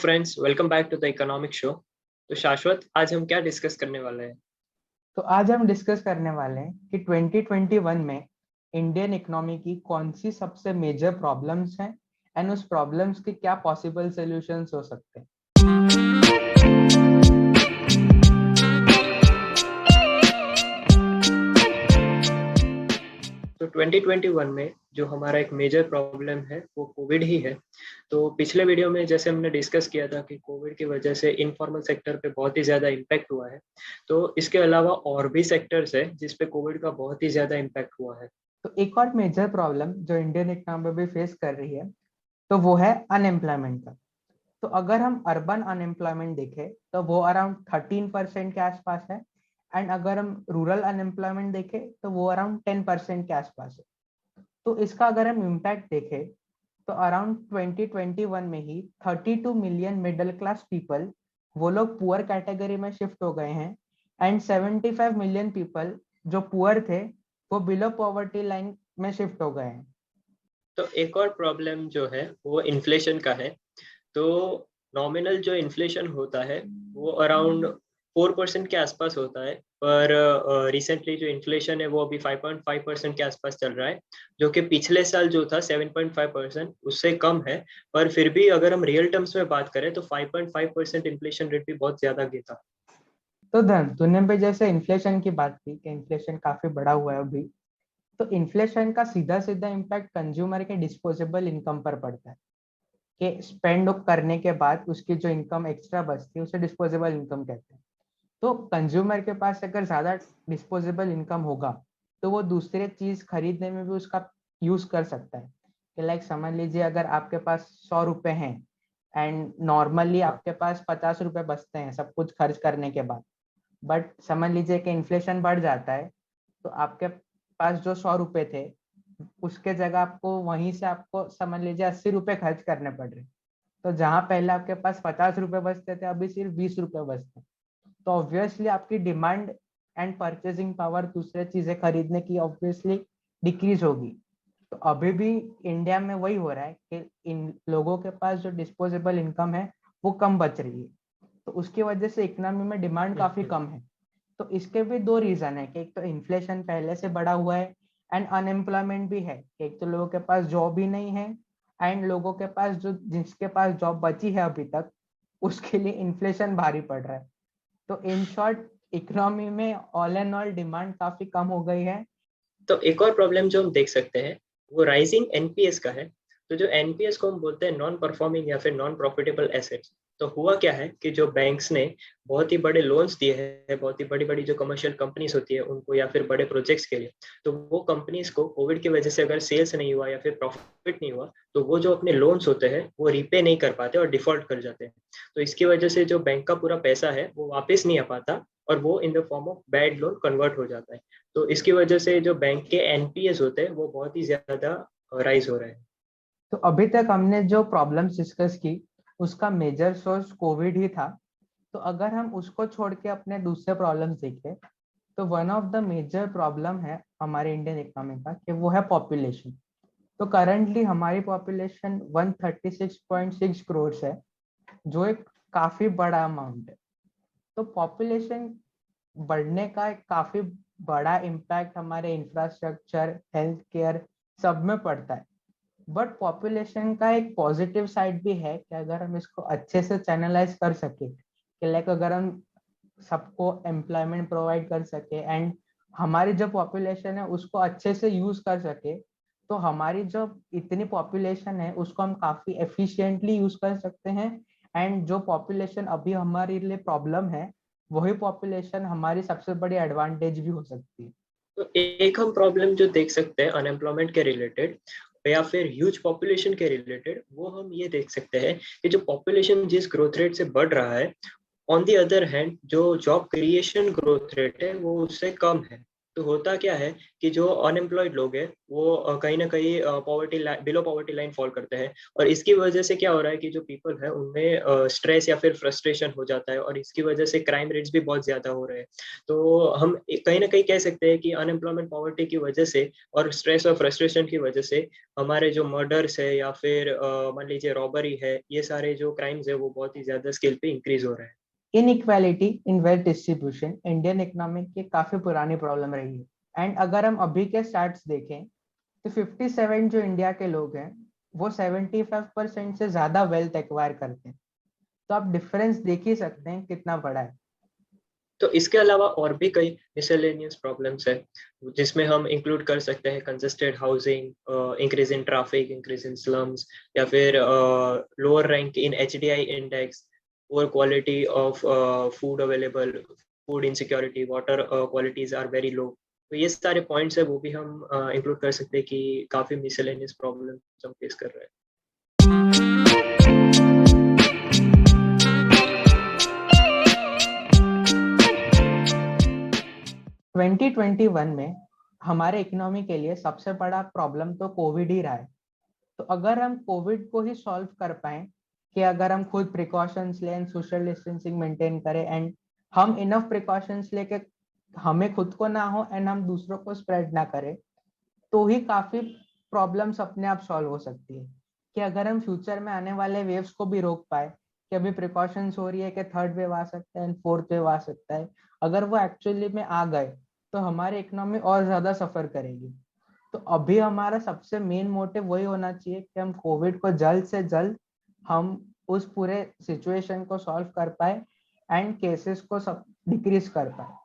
Friends, welcome back to the economic show. तो शाश्वत, आज हम क्या डिस्कस करने वाले हैं? तो आज हम डिस्कस करने वाले हैं कि 2021 में इंडियन इकोनॉमी की कौन सी सबसे मेजर प्रॉब्लम्स हैं एंड उस प्रॉब्लम्स के क्या पॉसिबल सॉल्यूशंस हो सकते हैं। तो 2021 में जो हमारा एक मेजर प्रॉब्लम है वो कोविड ही है। तो पिछले वीडियो में जैसे हमने डिस्कस किया था कि कोविड की वजह से इनफॉर्मल सेक्टर पे बहुत ही ज़्यादा इम्पैक्ट हुआ है। तो इसके अलावा और भी सेक्टर्स है जिस पे कोविड का बहुत ही ज़्यादा इम्पैक्ट हुआ है। तो एक और मेजर प्रॉब्लम जो इंडियन इकोनॉमी भी फेस कर रही है तो वो है अनएम्प्लॉयमेंट का। तो अगर हम अर्बन अनएम्प्लॉयमेंट देखें तो वो अराउंड 13% के आसपास है एंड अगर हम रूरल अनएम्प्लॉयमेंट देखें तो वो अराउंड 10% के आसपास है। तो इसका अगर हम इम्पैक्ट देखें तो अराउंड 2021 में ही 32 मिलियन मिडिल क्लास पीपल वो लोग पुअर कैटेगरी में शिफ्ट हो गए हैं एंड 75 मिलियन पीपल जो पुअर थे वो बिलो पॉवर्टी लाइन में शिफ्ट हो गए हैं। तो एक और प्रॉब्लम जो है वो इन्फ्लेशन का है। तो नॉमिनल जो इन्फ्लेशन होता है वो अराउंड 4% के आसपास होता है, पर रिसेंटली जो इन्फ्लेशन है वो अभी 5.5% के आसपास चल रहा है, जो कि पिछले साल जो था 7.5% उससे कम है। पर फिर भी अगर हम रियल टर्म्स में बात करें तो 5.5% इन्फ्लेशन रेट भी बहुत ज्यादा था। तो धन तूने भी जैसे इन्फ्लेशन की बात की कि इन्फ्लेशन काफी बड़ा हुआ है अभी, तो इन्फ्लेशन का सीधा सीधा इम्पैक्ट कंज्यूमर के डिस्पोजेबल इनकम पर पड़ता है कि स्पेंड करने के बाद उसकी जो इनकम एक्स्ट्रा बचती है उसे डिस्पोजेबल इनकम कहते हैं। तो कंज्यूमर के पास अगर ज्यादा डिस्पोजेबल इनकम होगा तो वो दूसरे चीज खरीदने में भी उसका यूज कर सकता है कि लाइक समझ लीजिए अगर आपके पास 100 रुपए हैं एंड नॉर्मली हाँ। आपके पास 50 रुपए बचते हैं सब कुछ खर्च करने के बाद, बट समझ लीजिए कि इन्फ्लेशन बढ़ जाता है तो आपके पास जो 100 रुपए थे उसके जगह आपको वहीं से आपको समझ लीजिए 80 रुपए खर्च करने पड़ रहे। तो जहां पहले आपके पास 50 रुपए बचते थे अभी सिर्फ 20 रुपए बचते हैं। तो ऑब्वियसली आपकी डिमांड एंड परचेसिंग पावर दूसरे चीजें खरीदने की ऑब्वियसली डिक्रीज होगी। तो अभी भी इंडिया में वही हो रहा है कि इन लोगों के पास जो डिस्पोजेबल इनकम है वो कम बच रही है, तो उसकी वजह से इकोनॉमी में डिमांड काफी कम है। तो इसके भी दो रीजन है कि एक तो इन्फ्लेशन पहले से बढ़ा हुआ है एंड अनएम्प्लॉयमेंट भी है कि एक तो लोगों के पास जॉब ही नहीं है एंड लोगों के पास जो जिसके पास जॉब बची है अभी तक उसके लिए इन्फ्लेशन भारी पड़ रहा है। तो इन शॉर्ट इकोनॉमी में ऑल एंड ऑल डिमांड काफी कम हो गई है। तो एक और प्रॉब्लम जो हम देख सकते हैं वो राइजिंग एनपीएस का है। तो जो एनपीएस को हम बोलते हैं नॉन परफॉर्मिंग या फिर नॉन प्रॉफिटेबल एसेट्स। तो हुआ क्या है कि जो बैंक्स ने बहुत ही बड़े लोन्स दिए हैं, बहुत ही बड़ी बड़ी जो कमर्शियल कंपनीज होती है उनको या फिर बड़े प्रोजेक्ट्स के लिए, तो वो कंपनीज को कोविड की वजह से अगर सेल्स नहीं हुआ या फिर प्रॉफिट नहीं हुआ तो वो जो अपने लोन्स होते हैं वो रीपे नहीं कर पाते और डिफॉल्ट कर जाते हैं। तो इसकी वजह से जो बैंक का पूरा पैसा है वो वापस नहीं आ पाता और वो in the form of bad loan convert हो जाता है। तो इसकी वजह से जो बैंक के एनपीएस होते हैं वो बहुत ही ज्यादा राइज हो रहे हैं। तो अभी तक हमने जो प्रॉब्लम्स डिस्कस की उसका मेजर सोर्स कोविड ही था। तो अगर हम उसको छोड़ के अपने दूसरे प्रॉब्लम्स देखें तो one of the major problem है हमारे इंडियन इकोनॉमी का कि वो है पॉपुलेशन। तो करंटली हमारी पॉपुलेशन 136.6 करोड़ है जो एक काफी बड़ा अमाउंट है। तो पॉपुलेशन बढ़ने का एक काफी बड़ा इम्पैक्ट हमारे इंफ्रास्ट्रक्चर हेल्थ केयर सब में पड़ता है। बट पॉपुलेशन का एक पॉजिटिव साइड भी है कि अगर हम इसको अच्छे से चैनलाइज कर सके कि लाइक अगर हम सबको एम्प्लॉयमेंट प्रोवाइड कर सके एंड हमारी जो पॉपुलेशन है उसको अच्छे से यूज कर सके तो हमारी जो इतनी पॉपुलेशन है उसको हम काफी एफिशिएंटली यूज कर सकते हैं एंड जो पॉपुलेशन अभी हमारे लिए प्रॉब्लम है वही पॉपुलेशन हमारी सबसे बड़ी एडवांटेज भी हो सकती है। तो एक हम प्रॉब्लम जो देख सकते हैं अनएम्प्लॉयमेंट के रिलेटेड या फिर ह्यूज पॉपुलेशन के रिलेटेड, वो हम ये देख सकते हैं कि जो पॉपुलेशन जिस ग्रोथ रेट से बढ़ रहा है, ऑन दी अदर हैंड जो जॉब क्रिएशन ग्रोथ रेट है वो उससे कम है। तो होता क्या है कि जो अनएम्प्लॉयड लोग हैं वो कहीं ना कहीं poverty below poverty line fall करते हैं, और इसकी वजह से क्या हो रहा है कि जो पीपल है उनमें स्ट्रेस या फिर फ्रस्ट्रेशन हो जाता है, और इसकी वजह से क्राइम रेट्स भी बहुत ज्यादा हो रहे हैं। तो हम कहीं ना कहीं कह सकते हैं कि अनएम्प्लॉयमेंट पॉवर्टी की वजह से और स्ट्रेस और फ्रस्ट्रेशन की वजह से हमारे जो मर्डर्स है या फिर मान लीजिए रॉबरी है, ये सारे जो क्राइम्स है वो बहुत ही ज्यादा स्केल पे इंक्रीज हो रहे हैं। Inequality in wealth distribution Indian economic की काफी पुरानी प्रॉब्लम रही है। एंड अगर हम अभी के स्टैट्स देखें तो 57 जो इंडिया के लोग हैं वो 75% से ज्यादा वेल्थ एक्वायर करते हैं। तो आप डिफरेंस देख ही सकते हैं कितना बड़ा है। तो इसके अलावा और भी कई मिसलेनियस प्रॉब्लम्स है जिसमें हम इंक्लूड कर सकते हैं congested housing, increase in traffic, increase in slums, या फिर lower rank in HDI index, poor quality of food available, food insecurity, water qualities are very low. तो ये सारे पॉइंट्स है वो भी हम इंक्लूड कर सकते हैं कि काफी मिसलेनियस प्रॉब्लम्स हम फेस कर रहे हैं। 2021 में हमारे इकोनॉमी के लिए सबसे बड़ा प्रॉब्लम तो कोविड ही रहा है। तो अगर हम कोविड को ही सॉल्व कर पाए कि अगर हम खुद प्रिकॉशंस लें, सोशल डिस्टेंसिंग मेंटेन करें एंड हम इनफ प्रिकॉशंस लेके हमें खुद को ना हो एंड हम दूसरों को स्प्रेड ना करें, तो ही काफी प्रॉब्लम्स अपने आप सॉल्व हो सकती है। कि अगर हम फ्यूचर में आने वाले वेव्स को भी रोक पाए, कि अभी प्रिकॉशंस हो रही है कि थर्ड वेव आ सकता है एंड फोर्थ वेव आ सकता है, अगर वो एक्चुअली में आ गए तो हमारी इकोनॉमी और ज्यादा सफर करेगी। तो अभी हमारा सबसे मेन मोटिव वही होना चाहिए कि हम कोविड को जल्द से जल्द हम उस पूरे सिचुएशन को सॉल्व कर पाए एंड केसेस को सब डिक्रीज कर पाए।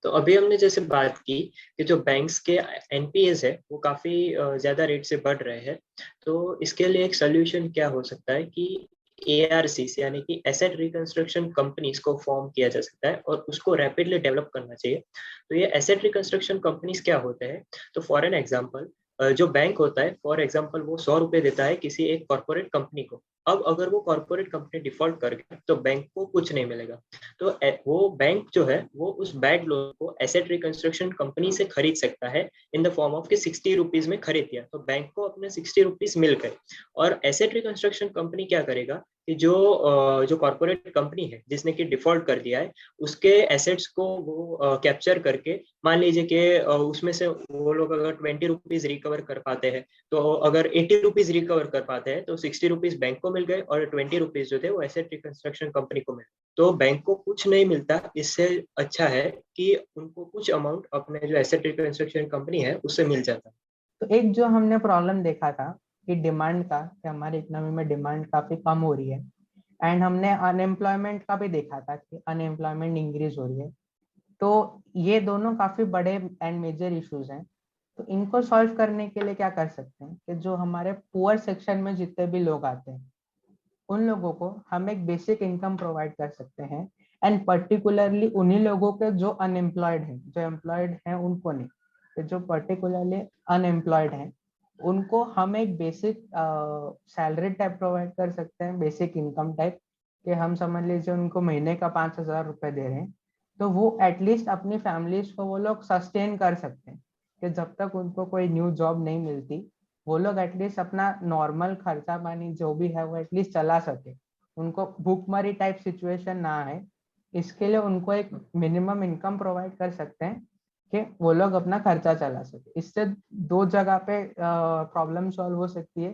तो अभी हमने जैसे बात की कि जो बैंक्स के एनपीएस है वो काफी ज्यादा रेट से बढ़ रहे हैं। तो इसके लिए एक सोल्यूशन क्या हो सकता है कि एआरसीस यानी कि एसेट रिकंस्ट्रक्शन कंपनीज को फॉर्म किया जा सकता है और उसको रैपिडली डेवलप करना चाहिए। तो ये एसेट रिकंस्ट्रक्शन कंपनीज क्या होते हैं? तो फॉर एन एग्जांपल, जो बैंक होता है फॉर एग्जांपल वो 100 रुपए देता है किसी एक कॉर्पोरेट कंपनी को। अब अगर वो कॉर्पोरेट कंपनी डिफॉल्ट कर गया तो बैंक को कुछ नहीं मिलेगा। तो वो बैंक जो है वो उस बैड लोन को एसेट रिकंस्ट्रक्शन कंपनी से खरीद सकता है इन द फॉर्म ऑफ कि 60 रुपीज में खरीद दिया तो बैंक को अपने 60 रुपीज मिल गए। और एसेट रिकंस्ट्रक्शन कंपनी क्या करेगा कि जो कॉर्पोरेट कंपनी है जिसने कि डिफॉल्ट कर दिया है उसके एसेट्स को वो कैप्चर करके, मान लीजिए कि उसमें से वो लोग अगर 20 रुपीज रिकवर कर पाते हैं, तो अगर 80 रुपीज रिकवर कर पाते हैं तो 60 रुपीज बैंक को मिल गए और 20 रुपीज जो थे वो एसेट रिकंस्ट्रक्शन कंपनी को मिल। तो बैंक को कुछ नहीं मिलता, इससे अच्छा है कि उनको कुछ अमाउंट अपने जो एसेट रिकंस्ट्रक्शन कंपनी है उससे मिल जाता। तो एक जो हमने प्रॉब्लम देखा था कि डिमांड का, कि हमारी इकोनॉमी में डिमांड काफी कम हो रही है एंड हमने अनएम्प्लॉयमेंट का भी देखा था कि अनएम्प्लॉयमेंट इंक्रीज हो रही है। तो ये दोनों काफी बड़े एंड मेजर इश्यूज हैं। तो इनको सॉल्व करने के लिए क्या कर सकते हैं कि जो हमारे पुअर सेक्शन में जितने भी लोग आते हैं उन लोगों को हम एक बेसिक इनकम प्रोवाइड कर सकते हैं एंड पर्टिकुलरली उन्हीं लोगों के जो अनएम्प्लॉयड हैं, जो एम्प्लॉयड हैं उनको नहीं, तो जो पर्टिकुलरली अनएम्प्लॉयड हैं उनको हम एक बेसिक सैलरी टाइप प्रोवाइड कर सकते हैं, बेसिक इनकम टाइप। कि हम समझ लीजिए उनको महीने का 5,000 रुपये दे रहे हैं, तो वो एटलीस्ट अपनी फैमिलीज को वो लोग सस्टेन कर सकते हैं। कि जब तक उनको कोई न्यू जॉब नहीं मिलती वो लोग एटलीस्ट अपना नॉर्मल खर्चा पानी जो भी है वो एटलीस्ट चला सके, उनको भूखमरी टाइप सिचुएशन ना आए। इसके लिए उनको एक मिनिमम इनकम प्रोवाइड कर सकते हैं कि वो लोग अपना खर्चा चला सके। इससे दो जगह पे प्रॉब्लम सॉल्व हो सकती है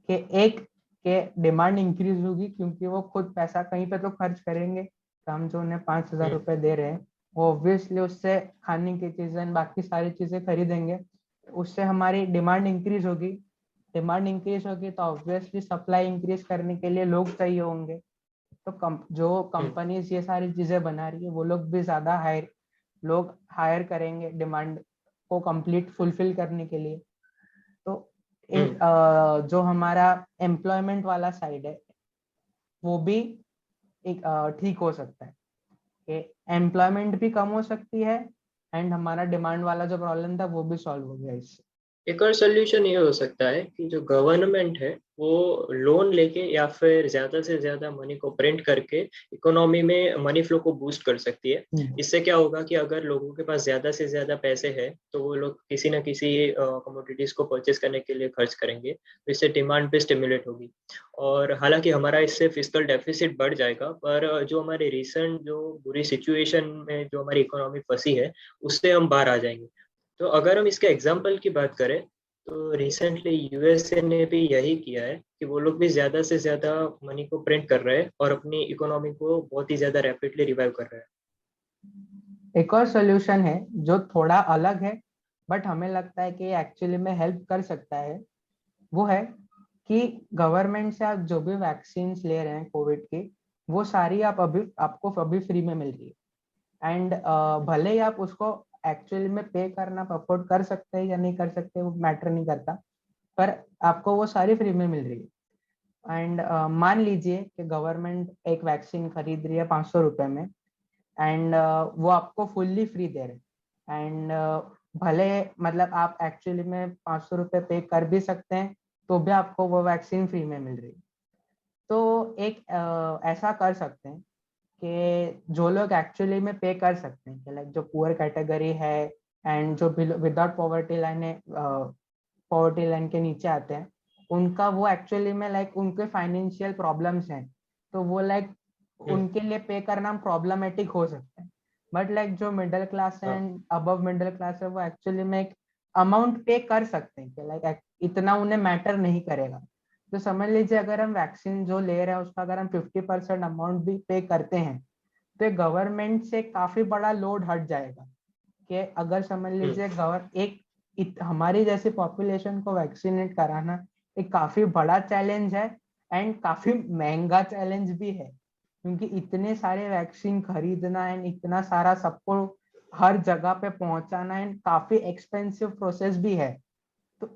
कि एक के डिमांड इंक्रीज होगी क्योंकि वो खुद पैसा कहीं पे तो खर्च करेंगे, तो हम जो उन्हें 5,000 रुपये दे रहे हैं वो ऑब्वियसली उससे खाने की चीजें बाकी सारी चीजें खरीदेंगे, उससे हमारी डिमांड इंक्रीज होगी। डिमांड इंक्रीज होगी तो ऑब्वियसली सप्लाई इंक्रीज करने के लिए लोग चाहिए होंगे। तो जो कंपनीज ये सारी चीजें बना रही है वो लोग भी ज्यादा लोग हायर करेंगे डिमांड को कंप्लीट फुलफिल करने के लिए। तो एक जो हमारा एम्प्लॉयमेंट वाला साइड है वो भी एक ठीक हो सकता है कि एम्प्लॉयमेंट भी कम हो सकती है एंड हमारा डिमांड वाला जो प्रॉब्लम था वो भी सॉल्व हो गया इससे। एक और सोल्यूशन ये हो सकता है कि जो गवर्नमेंट है वो लोन लेके या फिर ज्यादा से ज्यादा मनी को प्रिंट करके इकोनॉमी में मनी फ्लो को बूस्ट कर सकती है। इससे क्या होगा कि अगर लोगों के पास ज्यादा से ज्यादा पैसे हैं तो वो लोग किसी ना किसी कमोडिटीज को परचेज करने के लिए खर्च करेंगे, तो इससे डिमांड पे स्टिमुलेट होगी। और हालांकि हमारा इससे फिस्कल डेफिसिट बढ़ जाएगा, पर जो हमारे रिसेंट जो बुरी सिचुएशन में जो हमारी इकोनॉमी फंसी है उससे हम बाहर आ जाएंगे। तो अगर हम इसके एग्जाम्पल की बात करें तो रिसेंटली यूएसए ने भी यही किया है कि वो लोग भी ज्यादा से ज्यादा मनी को प्रिंट कर रहे हैं और अपनी इकोनॉमी को बहुत ही ज्यादा रैपिडली रिवाइव कर रहे हैं। एक और सोल्यूशन है जो थोड़ा अलग है बट हमें लगता है कि एक्चुअली में हेल्प कर सकता है। वो है कि गवर्नमेंट से आप जो भी वैक्सीन ले रहे हैं कोविड की, वो सारी आपको अभी फ्री में मिल रही है। एंड भले ही आप उसको एक्चुअली में पे करना अफोर्ड कर सकते हैं या नहीं कर सकते, वो मैटर नहीं करता, पर आपको वो सारी फ्री में मिल रही है। एंड मान लीजिए कि गवर्नमेंट एक वैक्सीन खरीद रही है 500 रुपए में, एंड वो आपको फुल्ली फ्री दे रहे हैं। एंड भले मतलब आप एक्चुअली में 500 रुपये पे कर भी सकते हैं तो भी आपको वो वैक्सीन फ्री में मिल रही है। तो एक ऐसा कर सकते हैं कि जो लोग एक्चुअली में पे कर सकते हैं, लाइक जो पुअर कैटेगरी है एंड जो विदाउट पॉवर्टी लाइन के नीचे आते हैं, उनका वो एक्चुअली में लाइक उनके फाइनेंशियल प्रॉब्लम्स हैं, तो वो लाइक उनके लिए पे करना प्रॉब्लमेटिक हो सकता है। बट लाइक जो मिडिल क्लास है एंड अबव मिडिल क्लास है, वो एक्चुअली में एक अमाउंट पे कर सकते हैं कि लाइक इतना उन्हें मैटर नहीं करेगा। तो समझ लीजिए अगर हम वैक्सीन जो ले रहे हैं उसका अगर हम 50% अमाउंट भी पे करते हैं तो गवर्नमेंट से काफी बड़ा लोड हट जाएगा। कि अगर समझ लीजिए हमारी जैसी पॉपुलेशन को वैक्सीनेट कराना एक काफी बड़ा चैलेंज है एंड काफी महंगा चैलेंज भी है, क्योंकि इतने सारे वैक्सीन खरीदना एंड इतना सारा सबको हर जगह पे पहुंचाना एंड काफी एक्सपेंसिव प्रोसेस भी है। तो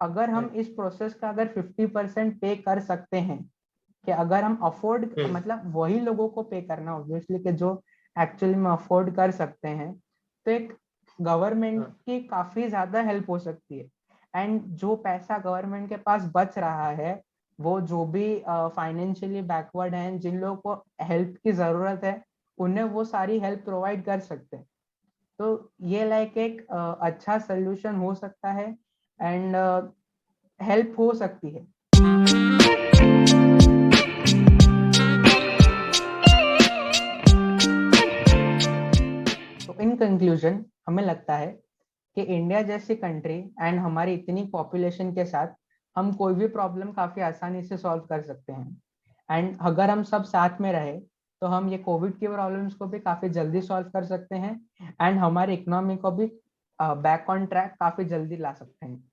अगर हम इस प्रोसेस का अगर 50% पे कर सकते हैं, कि अगर हम अफोर्ड मतलब वही लोगों को पे करना ऑब्वियसली कि जो एक्चुअली में अफोर्ड कर सकते हैं, तो एक गवर्नमेंट की काफी ज्यादा हेल्प हो सकती है। एंड जो पैसा गवर्नमेंट के पास बच रहा है, वो जो भी फाइनेंशियली बैकवर्ड हैं, जिन लोगों को हेल्प की जरूरत है, उन्हें वो सारी हेल्प प्रोवाइड कर सकते हैं। तो ये लाइक एक अच्छा सोल्यूशन हो सकता है एंड हेल्प हो सकती है। तो इन कंक्लूजन हमें लगता है कि इंडिया जैसी कंट्री एंड हमारी इतनी पॉपुलेशन के साथ हम कोई भी प्रॉब्लम काफी आसानी से सॉल्व कर सकते हैं। एंड अगर हम सब साथ में रहे तो हम ये कोविड की प्रॉब्लम्स को भी काफी जल्दी सॉल्व कर सकते हैं एंड हमारी इकोनॉमी को भी बैक ऑन ट्रैक काफी जल्दी ला सकते हैं।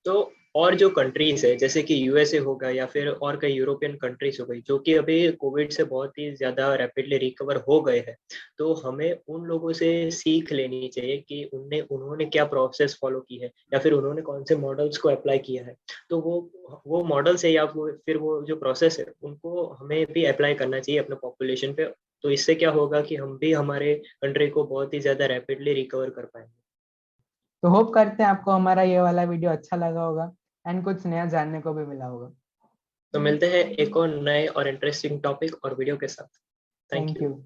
तो और जो कंट्रीज है जैसे कि यूएसए होगा या फिर और कई यूरोपियन कंट्रीज हो गई जो कि अभी कोविड से बहुत ही ज्यादा रैपिडली रिकवर हो गए हैं, तो हमें उन लोगों से सीख लेनी चाहिए कि उन्होंने क्या प्रोसेस फॉलो की है या फिर उन्होंने कौन से मॉडल्स को अप्लाई किया है। तो वो मॉडल्स है या फिर वो जो प्रोसेस है उनको हमें भी अप्लाई करना चाहिए अपने पॉपुलेशन पे। तो इससे क्या होगा कि हम भी हमारे कंट्री को बहुत ही ज्यादा रैपिडली रिकवर कर पाएंगे। तो होप करते हैं आपको हमारा ये वाला वीडियो अच्छा लगा होगा एंड कुछ नया जानने को भी मिला होगा। तो मिलते हैं एक और नए और इंटरेस्टिंग टॉपिक और वीडियो के साथ। Thank thank you. यू।